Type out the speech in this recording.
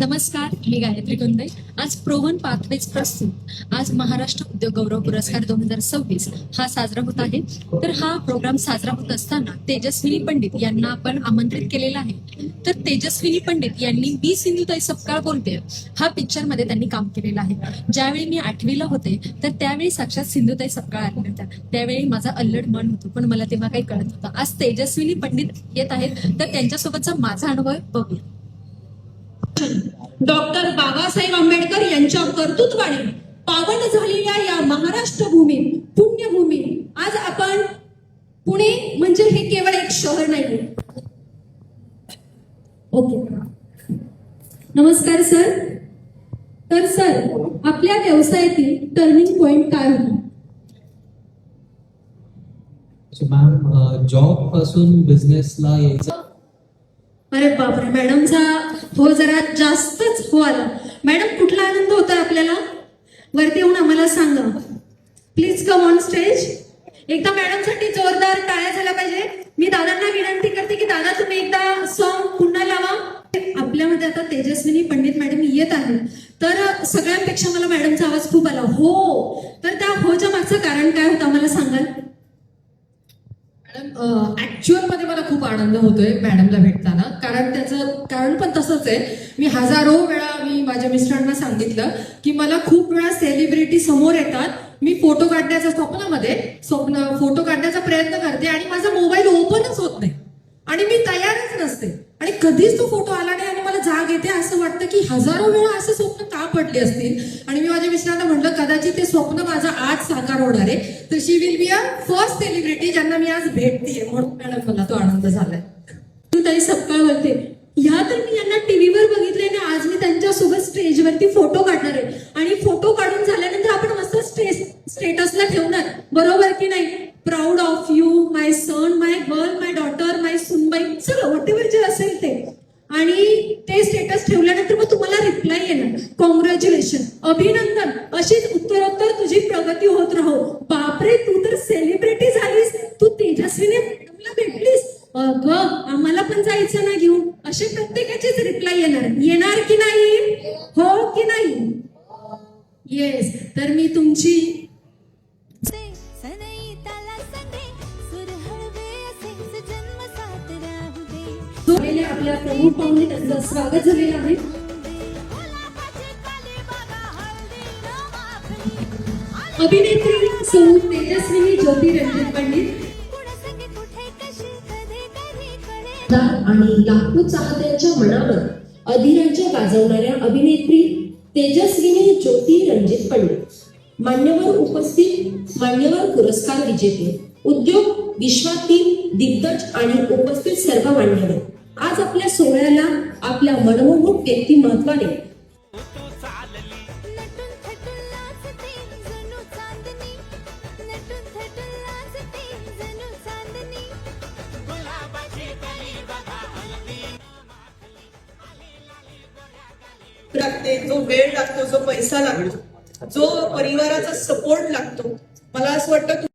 नमस्कार, मी गायत्री कुंदे. आज proven pathways प्रस्तुत आज महाराष्ट्र उद्योग गौरव पुरस्कार 2026 हा साजरा होत आहे. तर हा प्रोग्राम साजरा होत असताना तेजस्विनी पंडित यांना आपण आमंत्रित केलेला आहे. तर तेजस्विनी पंडित यांनी मी सिंधुताई सपकाळ बोलते हा पिक्चर मध्ये त्यांनी काम केलेलं आहे. ज्यावेळी मी 8वीला होते तर त्यावेळी साक्षात सिंधुताई सपकाळ आल्या होत्या. त्यावेळी माझा अल्लड मन होतो, पण मला तेव्हा काही कळत नव्हतं. आज तेजस्विनी पंडित येत आहेत, तर त्यांच्यासोबतचा माझा अनुभव बघूया. डॉक्टर बाबासाहेब आंबेडकर यांच्या कर्तृत्वाने पावन झालेल्या या महाराष्ट्र भूमीत, पुण्यभूमीत आज आपण पुणे म्हणजे हे केवळ एक शहर नाही. ओके, नमस्कार सर. तर सर, आपल्या व्यवसायातील टर्निंग पॉइंट काय होता? मॅम, जॉब पासून बिझनेसला यायचं. अरे बापरे, मॅडमचा हो जरा जास्तच हो आला. मॅडम, कुठला आनंद होता आपल्याला? वरती येऊन आम्हाला सांगा प्लीज. Come on stage. एकदा मॅडमसाठी जोरदार टाळ्या झाल्या पाहिजे. मी दादांना विनंती करते की दादा तुम्ही एकदा सॉन्ग पुन्हा लावा. आपल्यामध्ये आता तेजस्विनी पंडित मॅडम येत आहेत, तर सगळ्यांपेक्षा मला मॅडमचा आवाज खूप आला. हो, तर त्या होच्या मागचं कारण काय होतं आम्हाला सांगाल? मॅडम, ऍक्च्युअल मध्ये मला खूप आनंद होतोय मॅडमला भेटताना. कारण त्याचं कारण पण तसंच आहे. मी हजारो वेळा माझ्या मिस्टरांना सांगितलं की मला खूप वेळा सेलिब्रिटी समोर येतात, मी फोटो काढण्याचा फोटो काढण्याचा प्रयत्न करते आणि माझा मोबाईल ओपनच होत नाही आणि मी तयारच नसते आणि कधीच तो फोटो आला नाही आणि मला जाग येते. असं वाटतं की हजारो वेळा असं स्वप्न का पडले असतील. आणि मी माझ्या मिस्टरांना म्हटलं कदाचित ते स्वप्न माझं आज साकार होणार आहे. तर she will be a first celebrity ज्यांना मी आज भेटतीये, म्हणून मॅडम मला तो आनंद झालाय. ताई सपकाळ बोलते. ह्या तर मी यांना टीव्हीवर बघितले आणि आज मी त्यांच्यासोबत स्टेजवरती फोटो काढणार आहे आणि फोटो काढून झाल्यानंतर आपण मस्त स्टेटसला ठेवणार, बरोबर की नाही? Proud of you my son, my girl, my daughter, my सुनबाई, सगळं व्हॉट एव्हर जे असेल ते. आणि ते स्टेटस ठेवल्यानंतर मग तुम्हाला रिप्लाय येणार, कॉंग्रॅच्युलेशन, अभिनंदन, अशीच उत्तरोत्तर तुझी प्रगती होत राहो. बापरे, तू तर सेलिब्रिटी झालीस, तू तेजस्विनी मॅडमला भेटलीस, अगं आम्हाला पण जायचं ना घेऊन. असे प्रत्येकाचेच रिप्लाय येणार की नाही? हो की नाही? येस. तर मी तुमची आपल्या प्रमुख पाहुणे त्यांचं स्वागत झालेलं आहे. अभिनेत्री सौ तेजस्विनी ज्योती रंजित पंडित आणि लाखो चाहत्यांच्या मनावर अधिराज्य गाजवणाऱ्या अभिनेत्री तेजस्विनी ज्योती रंजित पंडित, मान्यवर उपस्थित, मान्यवर पुरस्कार विजेते, उद्योग विश्वातील दिग्गज आणि उपस्थित सर्व मान्यवर, आज आपल्या सोहळ्याला आपल्या मनमोहक व्यक्तिमत्वाने लागते, जो वेळ लागतो, जो पैसा लागतो, जो परिवाराचा सपोर्ट लागतो, मला असं वाटतं